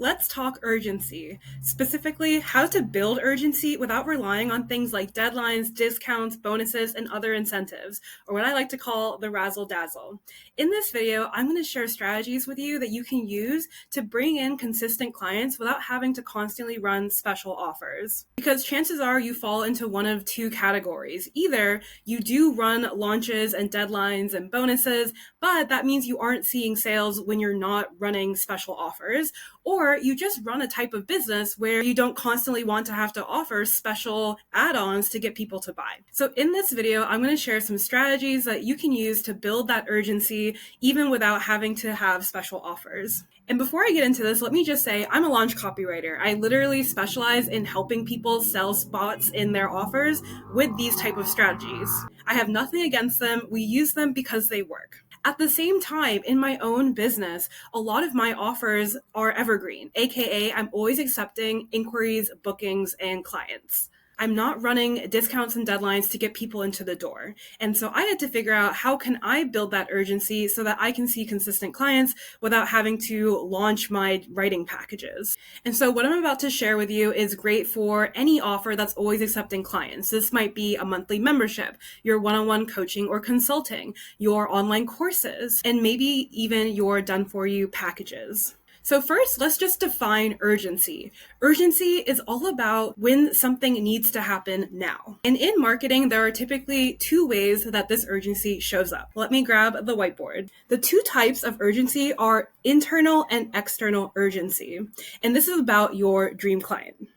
Let's talk urgency, specifically how to build urgency without relying on things like deadlines, discounts, bonuses, and other incentives, or what I like to call the razzle dazzle. In this video, I'm going to share strategies with you that you can use to bring in consistent clients without having to constantly run special offers. Because chances are you fall into one of two categories. Either you do run launches and deadlines and bonuses, but that means you aren't seeing sales when you're not running special offers, or you just run a type of business where you don't constantly want to have to offer special add-ons to get people to buy. So in this video, I'm going to share some strategies that you can use to build that urgency even without having to have special offers. And before I get into this, let me just say I'm a launch copywriter. I literally specialize in helping people sell spots in their offers with these type of strategies. I have nothing against them. We use them because they work. At the same time, in my own business, a lot of my offers are evergreen, aka I'm always accepting inquiries, bookings, and clients. I'm not running discounts and deadlines to get people into the door. And so I had to figure out how can I build that urgency so that I can see consistent clients without having to launch my writing packages. And so what I'm about to share with you is great for any offer that's always accepting clients. This might be a monthly membership, your one-on-one coaching or consulting, your online courses, and maybe even your done-for-you packages. So first, let's just define urgency. Urgency is all about when something needs to happen now. And in marketing, there are typically two ways that this urgency shows up. Let me grab the whiteboard. The two types of urgency are internal and external urgency. And this is about your dream client.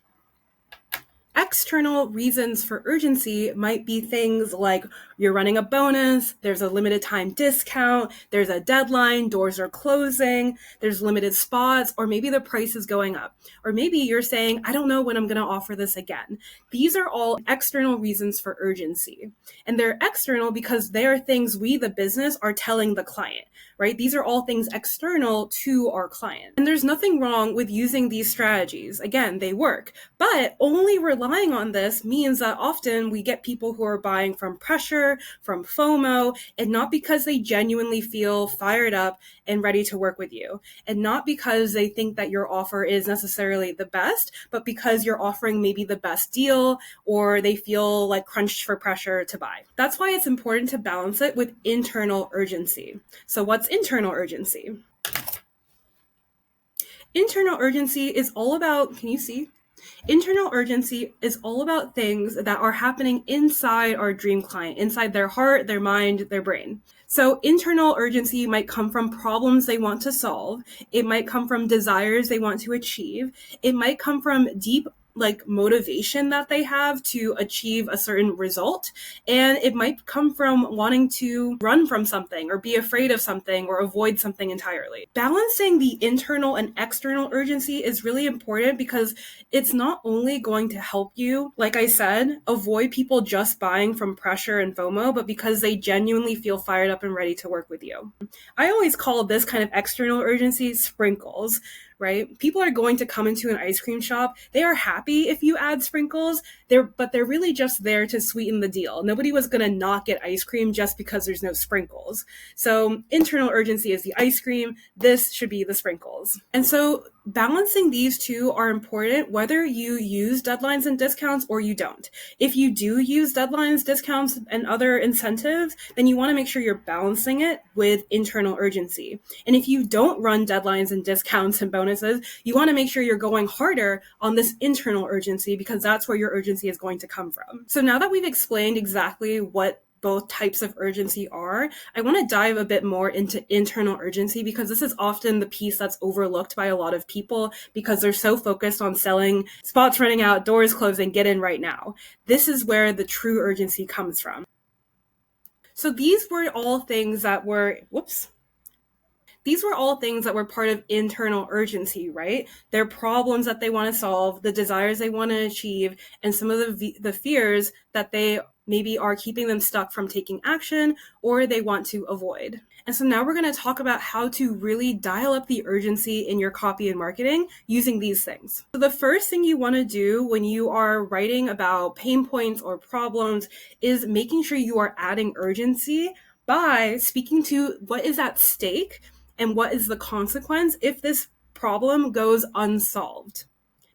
External reasons for urgency might be things like you're running a bonus, there's a limited time discount, there's a deadline, doors are closing, there's limited spots, or maybe the price is going up. Or maybe you're saying, I don't know when I'm going to offer this again. These are all external reasons for urgency. And they're external because they are things we, the business, are telling the client, right? These are all things external to our client. And there's nothing wrong with using these strategies. Again, they work, but only relying on this means that often we get people who are buying from pressure, from FOMO, and not because they genuinely feel fired up and ready to work with you. And not because they think that your offer is necessarily the best, but because you're offering maybe the best deal, or they feel like crunched for pressure to buy. That's why it's important to balance it with internal urgency. So what's internal urgency? Internal urgency is all about, can you see? Internal urgency is all about things that are happening inside our dream client, inside their heart, their mind, their brain. So internal urgency might come from problems they want to solve. It might come from desires they want to achieve. It might come from deep motivation that they have to achieve a certain result. And it might come from wanting to run from something or be afraid of something or avoid something entirely. Balancing the internal and external urgency is really important because it's not only going to help you, like I said, avoid people just buying from pressure and FOMO, but because they genuinely feel fired up and ready to work with you. I always call this kind of external urgency sprinkles, right? People are going to come into an ice cream shop. They are happy if you add sprinkles, but they're really just there to sweeten the deal. Nobody was going to not get ice cream just because there's no sprinkles. So internal urgency is the ice cream. This should be the sprinkles. And so balancing these two are important whether you use deadlines and discounts or you don't. If you do use deadlines, discounts, and other incentives, then you want to make sure you're balancing it with internal urgency. And if you don't run deadlines and discounts and bonuses, you want to make sure you're going harder on this internal urgency because that's where your urgency is going to come from. So now that we've explained exactly what both types of urgency are, I want to dive a bit more into internal urgency because this is often the piece that's overlooked by a lot of people because they're so focused on selling spots running out, doors closing, get in right now. This is where the true urgency comes from. So these were all things that were, These were all things that were part of internal urgency, right? Their problems that they want to solve, the desires they want to achieve, and some of the fears that they maybe are keeping them stuck from taking action or they want to avoid. And so now we're going to talk about how to really dial up the urgency in your copy and marketing using these things. So the first thing you want to do when you are writing about pain points or problems is making sure you are adding urgency by speaking to what is at stake and what is the consequence if this problem goes unsolved.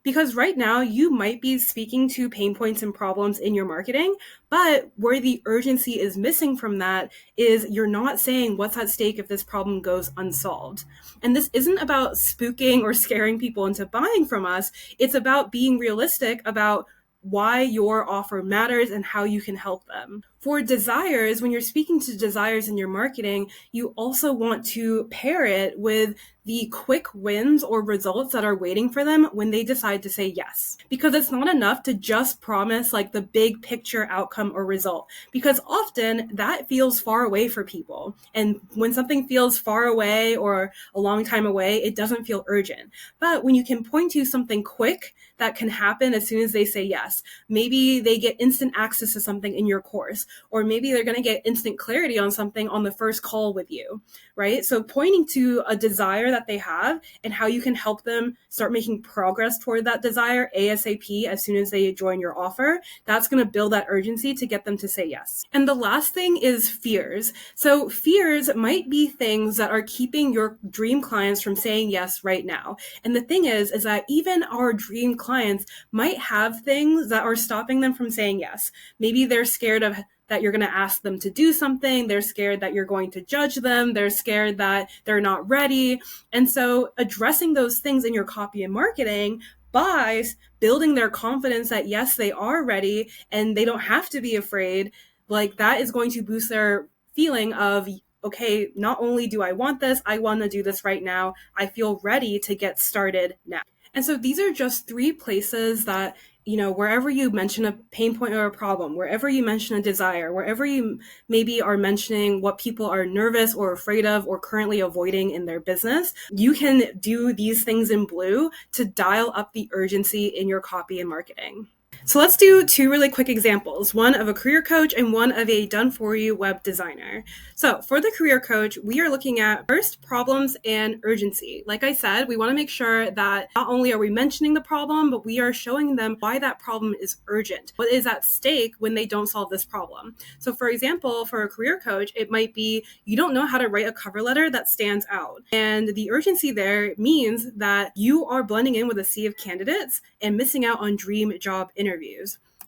Because right now you might be speaking to pain points and problems in your marketing, but where the urgency is missing from that is you're not saying what's at stake if this problem goes unsolved. And this isn't about spooking or scaring people into buying from us. It's about being realistic about why your offer matters and how you can help them. For desires, when you're speaking to desires in your marketing, you also want to pair it with the quick wins or results that are waiting for them when they decide to say yes. Because it's not enough to just promise like the big picture outcome or result, because often that feels far away for people. And when something feels far away or a long time away, it doesn't feel urgent. But when you can point to something quick that can happen as soon as they say yes, maybe they get instant access to something in your course, or maybe they're going to get instant clarity on something on the first call with you, right? So pointing to a desire that they have and how you can help them start making progress toward that desire ASAP as soon as they join your offer, that's going to build that urgency to get them to say yes. And the last thing is fears. So fears might be things that are keeping your dream clients from saying yes right now. And the thing is that even our dream clients might have things that are stopping them from saying yes. Maybe they're scared of that you're going to ask them to do something. They're scared that you're going to judge them. They're scared that they're not ready. And so addressing those things in your copy and marketing by building their confidence that yes, they are ready and they don't have to be afraid, like that is going to boost their feeling of, okay, not only do I want this, I want to do this right now. I feel ready to get started now. And so these are just 3 places that, wherever you mention a pain point or a problem, wherever you mention a desire, wherever you maybe are mentioning what people are nervous or afraid of or currently avoiding in their business, you can do these things in blue to dial up the urgency in your copy and marketing. So let's do 2 really quick examples, one of a career coach and one of a done-for-you web designer. So for the career coach, we are looking at first problems and urgency. Like I said, we want to make sure that not only are we mentioning the problem, but we are showing them why that problem is urgent. What is at stake when they don't solve this problem? So for example, for a career coach, it might be you don't know how to write a cover letter that stands out. And the urgency there means that you are blending in with a sea of candidates and missing out on dream job interviews.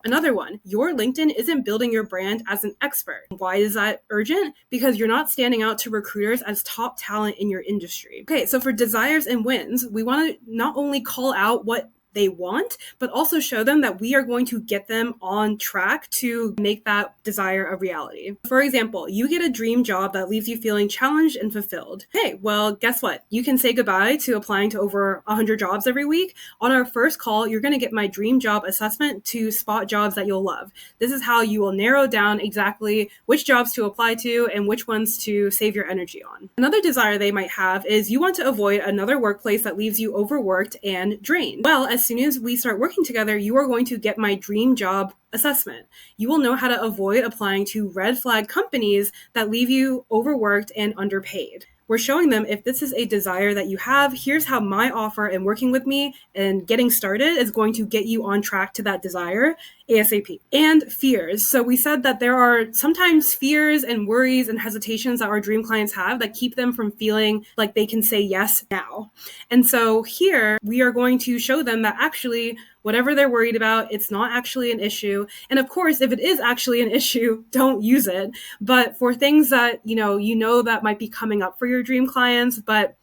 Another one, your LinkedIn isn't building your brand as an expert. Why is that urgent? Because you're not standing out to recruiters as top talent in your industry. Okay, so for desires and wins, we want to not only call out what they want, but also show them that we are going to get them on track to make that desire a reality. For example, you get a dream job that leaves you feeling challenged and fulfilled. Hey, well, guess what? You can say goodbye to applying to over 100 jobs every week. On our first call, you're going to get my dream job assessment to spot jobs that you'll love. This is how you will narrow down exactly which jobs to apply to and which ones to save your energy on. Another desire they might have is you want to avoid another workplace that leaves you overworked and drained. Well, as soon as we start working together, you are going to get my dream job assessment. You will know how to avoid applying to red flag companies that leave you overworked and underpaid. We're showing them if this is a desire that you have, here's how my offer and working with me and getting started is going to get you on track to that desire ASAP. And fears. So we said that there are sometimes fears and worries and hesitations that our dream clients have that keep them from feeling like they can say yes now. And so here we are going to show them that actually whatever they're worried about, it's not actually an issue. And of course, if it is actually an issue, don't use it. But for things that, you know that might be coming up for your dream clients, but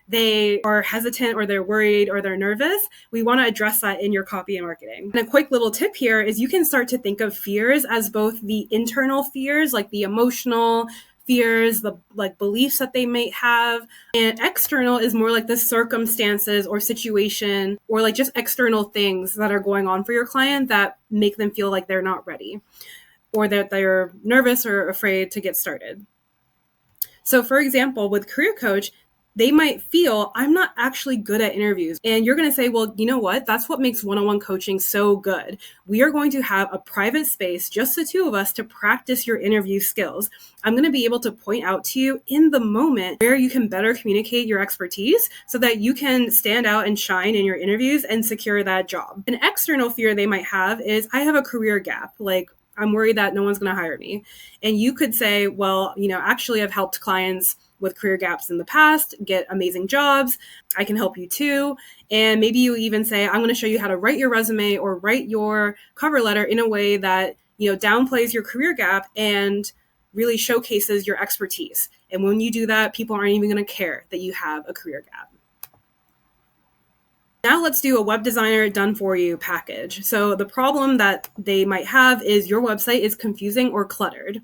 they are hesitant or they're worried or they're nervous, we want to address that in your copy and marketing. And a quick little tip here is you can start to think of fears as both the internal fears, like the emotional fears, the beliefs that they may have, and external is more like the circumstances or situation or like just external things that are going on for your client that make them feel like they're not ready or that they're nervous or afraid to get started. So for example, with Career Coach, they might feel, I'm not actually good at interviews. And you're going to say, well, you know what? That's what makes one-on-one coaching so good. We are going to have a private space, just the 2 of us, to practice your interview skills. I'm going to be able to point out to you in the moment where you can better communicate your expertise so that you can stand out and shine in your interviews and secure that job. An external fear they might have is, I have a career gap. Like, I'm worried that no one's going to hire me. And you could say, well, actually I've helped clients with career gaps in the past, get amazing jobs. I can help you too. And maybe you even say, I'm going to show you how to write your resume or write your cover letter in a way that, downplays your career gap and really showcases your expertise. And when you do that, people aren't even going to care that you have a career gap. Now let's do a web designer done for you package. So the problem that they might have is your website is confusing or cluttered.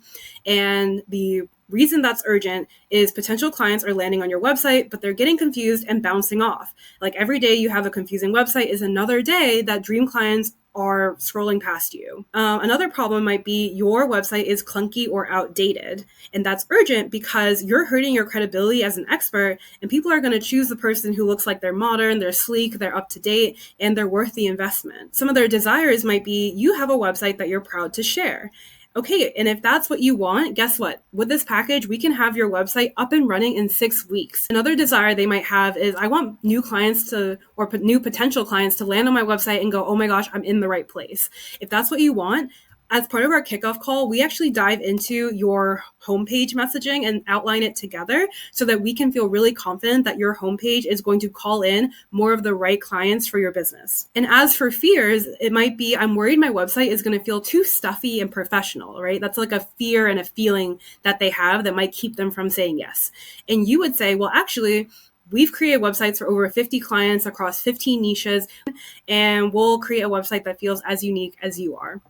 And the reason that's urgent is potential clients are landing on your website, but they're getting confused and bouncing off. Like every day you have a confusing website is another day that dream clients are scrolling past you. Another problem might be your website is clunky or outdated. And that's urgent because you're hurting your credibility as an expert, and people are going to choose the person who looks like they're modern, they're sleek, they're up to date, and they're worth the investment. Some of their desires might be you have a website that you're proud to share. Okay, and if that's what you want, guess what? With this package, we can have your website up and running in 6 weeks. Another desire they might have is I want new clients new potential clients to land on my website and go, oh my gosh, I'm in the right place. If that's what you want, as part of our kickoff call, we actually dive into your homepage messaging and outline it together so that we can feel really confident that your homepage is going to call in more of the right clients for your business. And as for fears, it might be, I'm worried my website is going to feel too stuffy and professional, right? That's like a fear and a feeling that they have that might keep them from saying yes. And you would say, well, actually, we've created websites for over 50 clients across 15 niches, and we'll create a website that feels as unique as you are.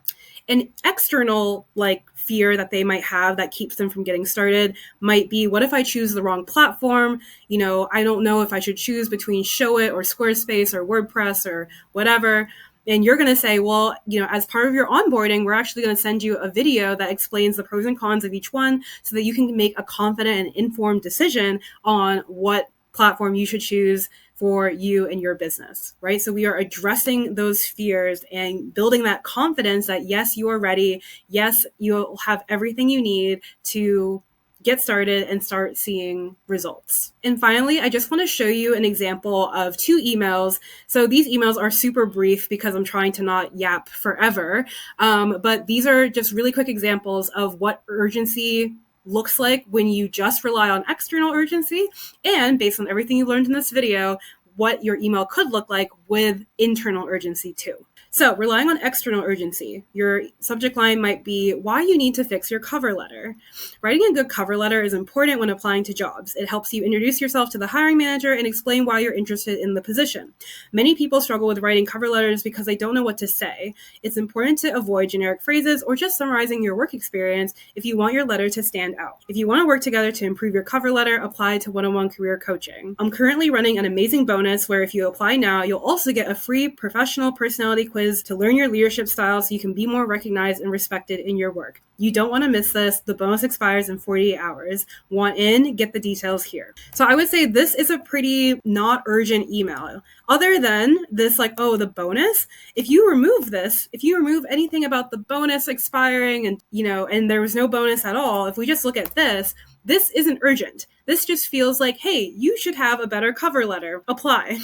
An external fear that they might have that keeps them from getting started might be, what if I choose the wrong platform? I don't know if I should choose between Showit or Squarespace or WordPress or whatever. And you're going to say, well, as part of your onboarding, we're actually going to send you a video that explains the pros and cons of each one so that you can make a confident and informed decision on what platform you should choose for you and your business, right? So we are addressing those fears and building that confidence that yes, you are ready. Yes, you'll have everything you need to get started and start seeing results. And finally, I just want to show you an example of 2 emails. So these emails are super brief because I'm trying to not yap forever. But these are just really quick examples of what urgency looks like when you just rely on external urgency, and based on everything you learned in this video, what your email could look like with internal urgency too. So relying on external urgency, your subject line might be why you need to fix your cover letter. Writing a good cover letter is important when applying to jobs. It helps you introduce yourself to the hiring manager and explain why you're interested in the position. Many people struggle with writing cover letters because they don't know what to say. It's important to avoid generic phrases or just summarizing your work experience if you want your letter to stand out. If you want to work together to improve your cover letter, apply to one-on-one career coaching. I'm currently running an amazing bonus where if you apply now, you'll also get a free professional personality quiz to learn your leadership style so you can be more recognized and respected in your work. You don't want to miss this. The bonus expires in 48 hours. Want in? Get the details here. So I would say this is a pretty not urgent email. Other than this, the bonus, if you remove anything about the bonus expiring and there was no bonus at all, if we just look at this isn't urgent. This just feels like, hey, you should have a better cover letter. Apply.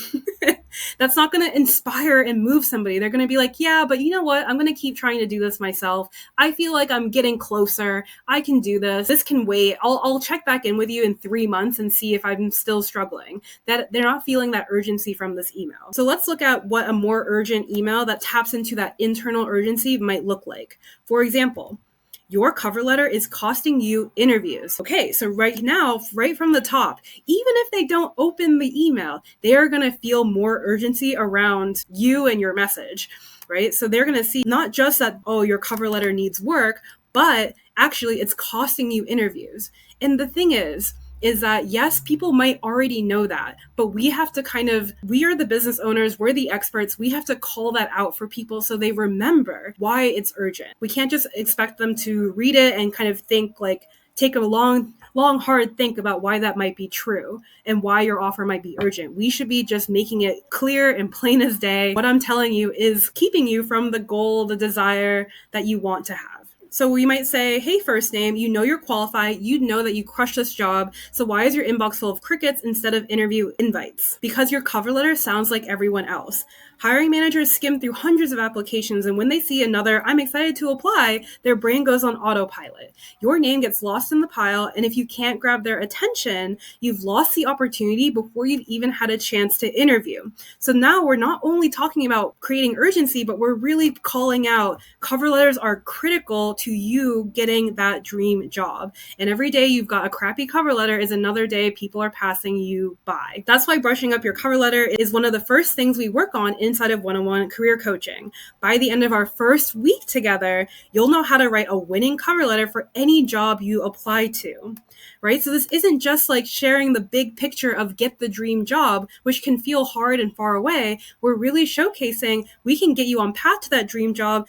That's not going to inspire and move somebody. They're going to be like, yeah, but you know what? I'm going to keep trying to do this myself. I feel like I'm getting closer. I can do this. This can wait. I'll check back in with you in 3 months and see if I'm still struggling. That they're not feeling that urgency from this email. So let's look at what a more urgent email that taps into that internal urgency might look like. For example, your cover letter is costing you interviews. Okay, so right now, right from the top, even if they don't open the email, they are going to feel more urgency around you and your message, right? So they're going to see not just that, oh, your cover letter needs work, but actually it's costing you interviews. And the thing is that yes, people might already know that, but we have to we are the business owners, we're the experts, we have to call that out for people so they remember why it's urgent. We can't just expect them to read it and kind of think take a long, hard think about why that might be true and why your offer might be urgent. We should be just making it clear and plain as day. What I'm telling you is keeping you from the goal, the desire that you want to have. So we might say, hey, first name, you know you're qualified, you know that you crushed this job, so why is your inbox full of crickets instead of interview invites? Because your cover letter sounds like everyone else. Hiring managers skim through hundreds of applications, and when they see another, I'm excited to apply, their brain goes on autopilot. Your name gets lost in the pile, and if you can't grab their attention, you've lost the opportunity before you've even had a chance to interview. So now we're not only talking about creating urgency, but we're really calling out cover letters are critical to you getting that dream job. And every day you've got a crappy cover letter is another day people are passing you by. That's why brushing up your cover letter is one of the first things we work on inside of one-on-one career coaching. By the end of our first week together, you'll know how to write a winning cover letter for any job you apply to, right? So this isn't just like sharing the big picture of get the dream job, which can feel hard and far away. We're really showcasing we can get you on path to that dream job,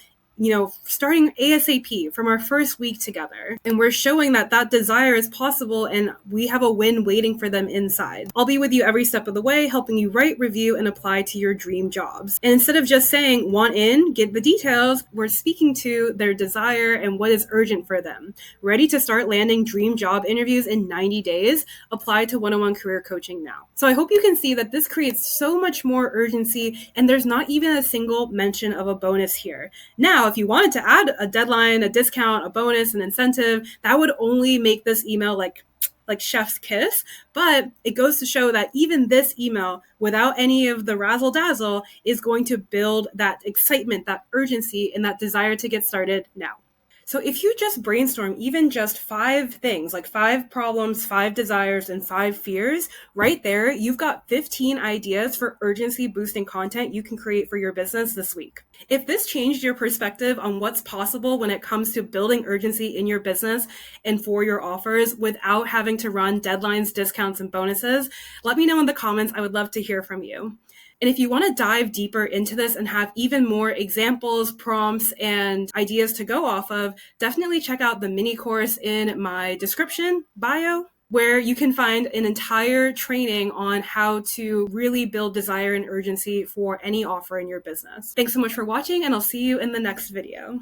starting ASAP from our first week together. And we're showing that that desire is possible and we have a win waiting for them inside. I'll be with you every step of the way, helping you write, review, and apply to your dream jobs. And instead of just saying, want in, get the details, we're speaking to their desire and what is urgent for them. Ready to start landing dream job interviews in 90 days? Apply to one-on-one career coaching now. So I hope you can see that this creates so much more urgency, and there's not even a single mention of a bonus here. Now, if you wanted to add a deadline, a discount, a bonus, an incentive, that would only make this email like chef's kiss. But it goes to show that even this email, without any of the razzle dazzle, is going to build that excitement, that urgency, and that desire to get started now. So if you just brainstorm even just 5 things, like 5 problems, 5 desires, and 5 fears, right there, you've got 15 ideas for urgency boosting content you can create for your business this week. If this changed your perspective on what's possible when it comes to building urgency in your business and for your offers without having to run deadlines, discounts, and bonuses, let me know in the comments. I would love to hear from you. And if you want to dive deeper into this and have even more examples, prompts, and ideas to go off of, definitely check out the mini course in my description bio, where you can find an entire training on how to really build desire and urgency for any offer in your business. Thanks so much for watching, and I'll see you in the next video.